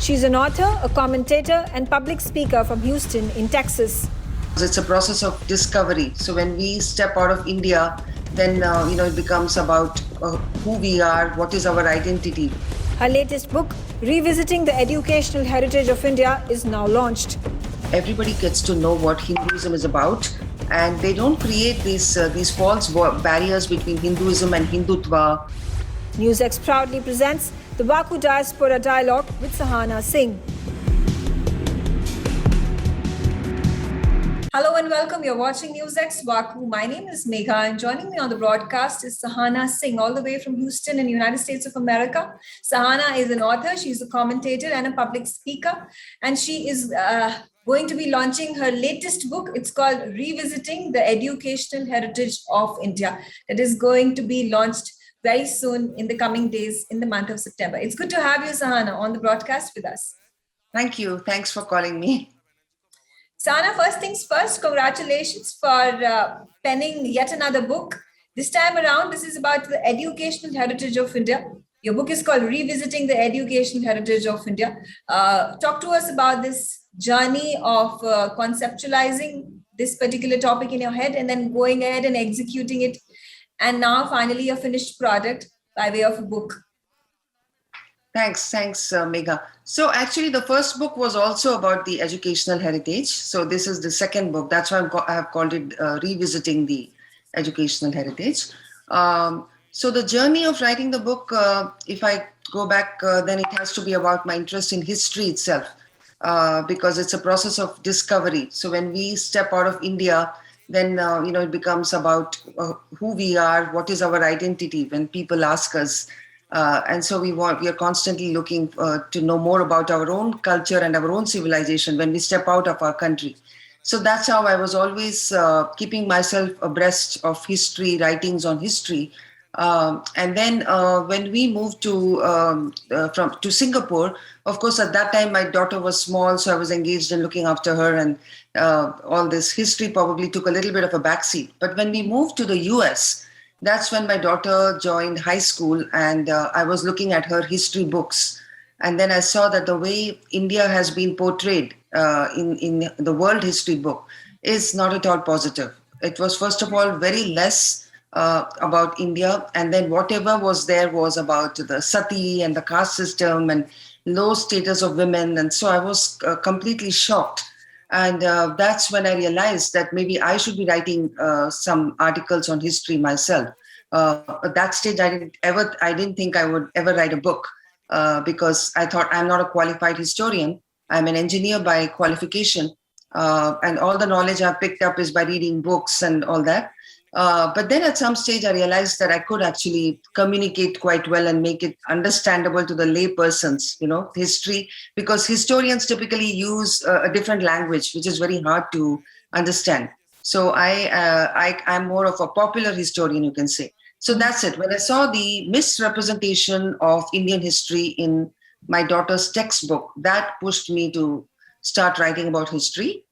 She's an author, a commentator, and public speaker from Houston in Texas. It's a process of discovery. So when we step out of India, then it becomes about who we are, what is our identity. Her latest book, Revisiting the Educational Heritage of India, is now launched. Everybody gets to know what Hinduism is about, and they don't create these false barriers between Hinduism and Hindutva. NewsX proudly presents the Baku Diaspora Dialogue with Sahana Singh. Hello and welcome. You're watching NewsX Baku. My name is Megha, and joining me on the broadcast is Sahana Singh, all the way from Houston in the United States of America. Sahana is an author, she's a commentator and a public speaker, and she is going to be launching her latest book. It's called Revisiting the Educational Heritage of India. That is going to be launched very soon in the coming days in the month of September. It's good to have you, Sahana, on the broadcast with us. Thank you. Thanks for calling me. Sahana, first things first, congratulations for penning yet another book. This time around, this is about the educational heritage of India. Your book is called Revisiting the Educational Heritage of India. Talk to us about this journey of conceptualizing this particular topic in your head and then going ahead and executing it. And now finally a finished product by way of a book. Thanks, Megha. So actually the first book was also about the educational heritage. So this is the second book. That's why I have called it Revisiting the Educational Heritage. So the journey of writing the book, if I go back, then it has to be about my interest in history itself, because it's a process of discovery. So when we step out of India, then it becomes about who we are, what is our identity when people ask us. And so we are constantly looking to know more about our own culture and our own civilization when we step out of our country. So that's how I was always keeping myself abreast of history, writings on history. And then when we moved to Singapore, of course, at that time, my daughter was small, so I was engaged in looking after her, and all this history probably took a little bit of a backseat. But when we moved to the US, that's when my daughter joined high school, and I was looking at her history books. And then I saw that the way India has been portrayed in the world history book is not at all positive. It was, first of all, very less about India, and then whatever was there was about the sati and the caste system and low status of women. And so I was completely shocked. And that's when I realized that maybe I should be writing some articles on history myself. At that stage, I didn't think I would ever write a book because I thought I'm not a qualified historian. I'm an engineer by qualification, and all the knowledge I've picked up is by reading books and all that. But then at some stage, I realized that I could actually communicate quite well and make it understandable to the lay persons, history, because historians typically use a different language, which is very hard to understand. So I'm more of a popular historian, you can say. So that's it. When I saw the misrepresentation of Indian history in my daughter's textbook, that pushed me to start writing about history.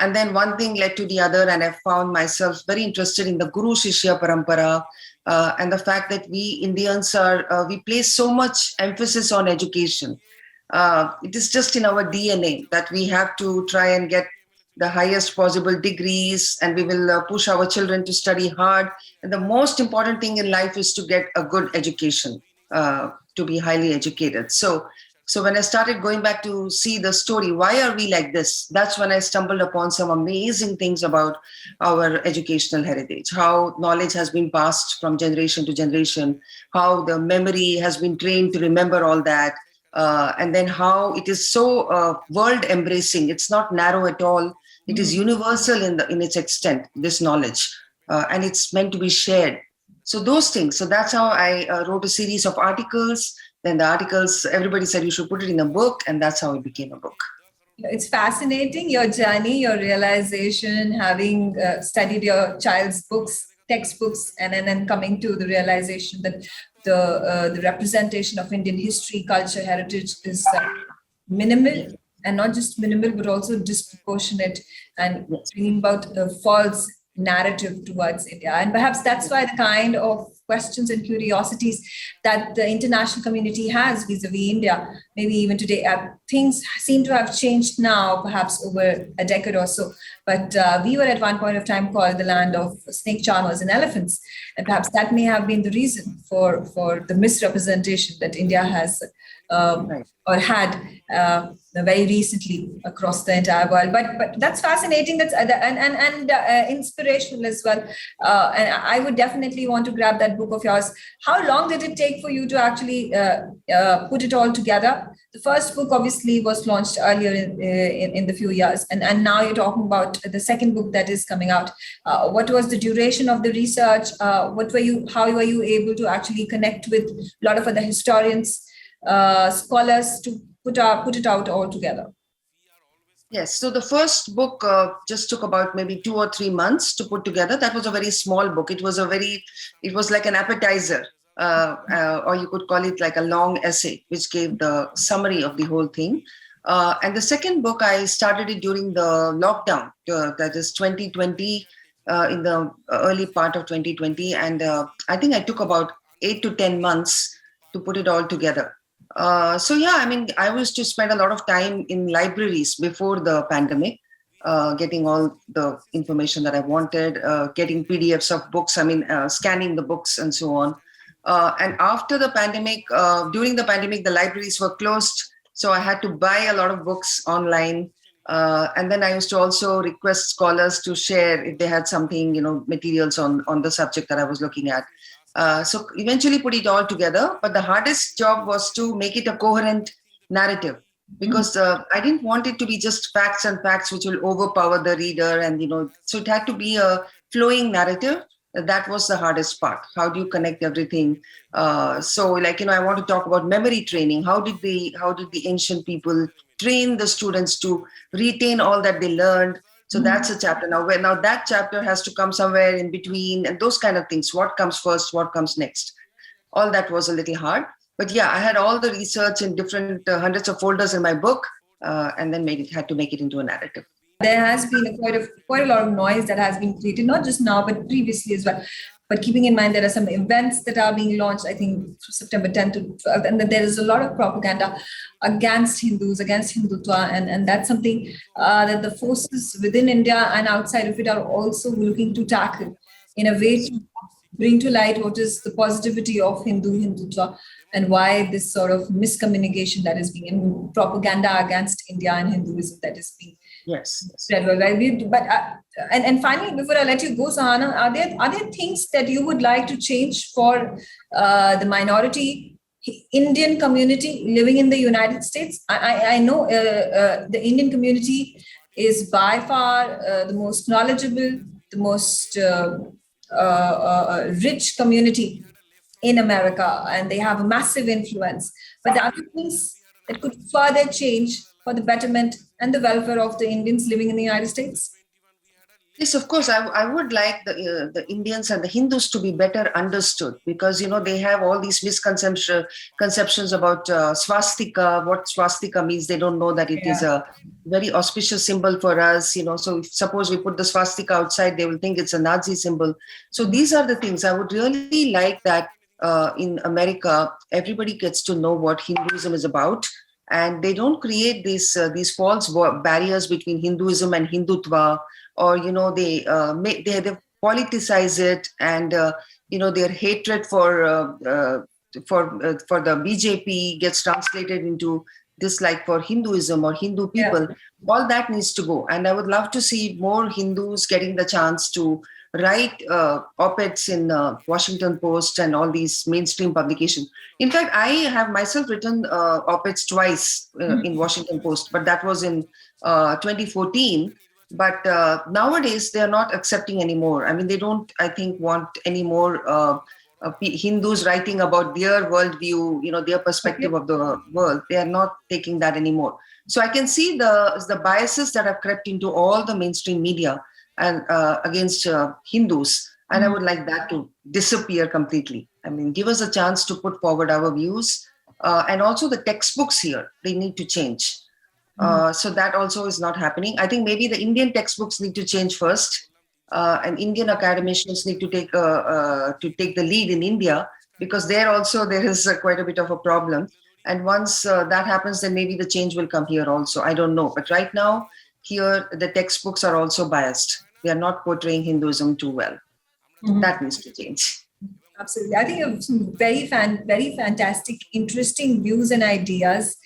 And then one thing led to the other, and I found myself very interested in the Guru Shishya Parampara and the fact that we Indians we place so much emphasis on education. It is just in our DNA that we have to try and get the highest possible degrees, and we will push our children to study hard. And the most important thing in life is to get a good education, to be highly educated. So when I started going back to see the story, why are we like this? That's when I stumbled upon some amazing things about our educational heritage, how knowledge has been passed from generation to generation, how the memory has been trained to remember all that, and then how it is so world embracing. It's not narrow at all. It is universal in its extent, this knowledge, and it's meant to be shared. So those things. So that's how I wrote a series of articles. Then the articles, everybody said you should put it in a book, and that's how it became a book. It's fascinating, your journey, your realization, having studied your child's books, textbooks, and then coming to the realization that the representation of Indian history, culture, heritage is minimal, and not just minimal, but also disproportionate, and bringing about false narrative towards India. And perhaps that's why the kind of questions and curiosities that the international community has vis-a-vis India, maybe even today, things seem to have changed now, perhaps over a decade or so. But we were at one point of time called the land of snake charmers and elephants. And perhaps that may have been the reason for the misrepresentation that India has or had very recently across the entire world. But that's fascinating. That's and inspirational as well. And I would definitely want to grab that book of yours. How long did it take for you to actually put it all together? The first book obviously was launched earlier in the few years, and now you're talking about the second book that is coming out. What was the duration of the research? How were you able to actually connect with a lot of other historians, scholars to put it out all together? Yes, so the first book just took about maybe 2 or 3 months to put together. That was a very small book. It was like an appetizer, or you could call it like a long essay, which gave the summary of the whole thing. And the second book, I started it during the lockdown, that is 2020, in the early part of 2020. And I think I took about 8 to 10 months to put it all together. So yeah, I mean, I used to spend a lot of time in libraries before the pandemic, getting all the information that I wanted, getting PDFs of books, scanning the books and so on. And after the pandemic, during the pandemic, the libraries were closed. So I had to buy a lot of books online. And then I used to also request scholars to share if they had something, materials on the subject that I was looking at. So eventually put it all together, but the hardest job was to make it a coherent narrative, because I didn't want it to be just facts and facts which will overpower the reader, and so it had to be a flowing narrative. That was the hardest part. How do you connect everything? So I want to talk about memory training. How did the ancient people train the students to retain all that they learned? So that's a chapter. Now that chapter has to come somewhere in between, and those kind of things. What comes first? What comes next? All that was a little hard. But yeah, I had all the research in different hundreds of folders in my book, and then had to make it into a narrative. There has been quite a lot of noise that has been created, not just now, but previously as well. But keeping in mind, there are some events that are being launched, I think, September 10th to 12th, and that there is a lot of propaganda against Hindus, against Hindutva, and that's something that the forces within India and outside of it are also looking to tackle in a way to bring to light what is the positivity of Hindutva, and why this sort of miscommunication that is being, propaganda against India and Hinduism that is being spread worldwide. But and finally, before I let you go, Sahana, are there things that you would like to change for the minority Indian community living in the United States? I know the Indian community is by far the most knowledgeable, the most rich community in America, and they have a massive influence. But the other things that could further change for the betterment and the welfare of the Indians living in the United States? Yes, of course. I would like the Indians and the Hindus to be better understood, because they have all these misconceptions about swastika. What swastika means, they don't know that it is a very auspicious symbol for us. So if, suppose we put the swastika outside, they will think it's a Nazi symbol. So these are the things I would really like that in America, everybody gets to know what Hinduism is about, and they don't create these false barriers between Hinduism and Hindutva. Or they politicize it, and their hatred for the BJP gets translated into dislike for Hinduism or Hindu people. All that needs to go, and I would love to see more Hindus getting the chance to write op-eds in Washington Post and all these mainstream publications. In fact, I have myself written op-eds twice in Washington Post, but that was in 2014. But nowadays, they are not accepting anymore. I mean, they don't, I think, want any more Hindus writing about their worldview, their perspective of the world. They are not taking that anymore. So I can see the biases that have crept into all the mainstream media and against Hindus. And I would like that to disappear completely. I mean, give us a chance to put forward our views. And also the textbooks here, they need to change. So that also is not happening. I think maybe the Indian textbooks need to change first, and Indian academicians need to take the lead in India, because there also there is quite a bit of a problem. And once that happens, then maybe the change will come here also. I don't know. But right now, here the textbooks are also biased. They are not portraying Hinduism too well. Mhm. That needs to change. Absolutely. I think you have some very fantastic, interesting views and ideas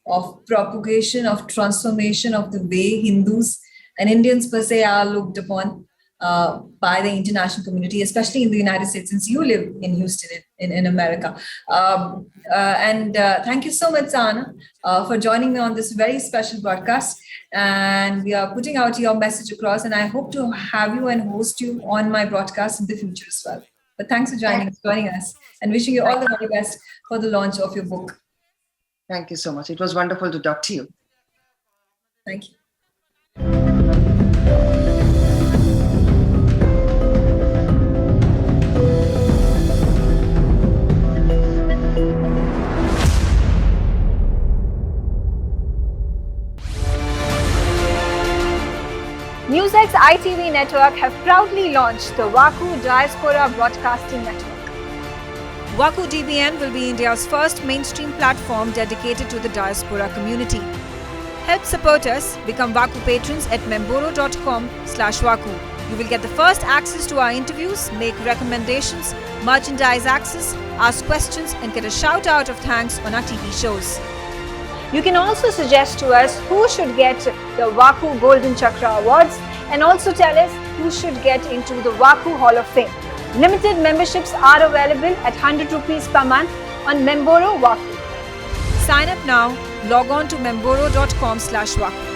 of propagation, of transformation of the way Hindus and Indians per se are looked upon by the international community, especially in the United States, since you live in Houston, in America. And thank you so much, Sahana, for joining me on this very special broadcast. And we are putting out your message across, and I hope to have you and host you on my broadcast in the future as well. But thanks for joining us, and wishing you all the very best for the launch of your book. Thank you so much. It was wonderful to talk to you. Thank you. NewsX ITV network have proudly launched the WAKU Diaspora Broadcasting Network. WAKU DBN will be India's first mainstream platform dedicated to the diaspora community. Help support us, become WAKU patrons at memboro.com/WAKU. You will get the first access to our interviews, make recommendations, merchandise access, ask questions, and get a shout out of thanks on our TV shows. You can also suggest to us who should get the WAKU Golden Chakra Awards, and also tell us who should get into the WAKU Hall of Fame. Limited memberships are available at 100 rupees per month on Memboro WAKU. Sign up now. Log on to memboro.com/WAKU.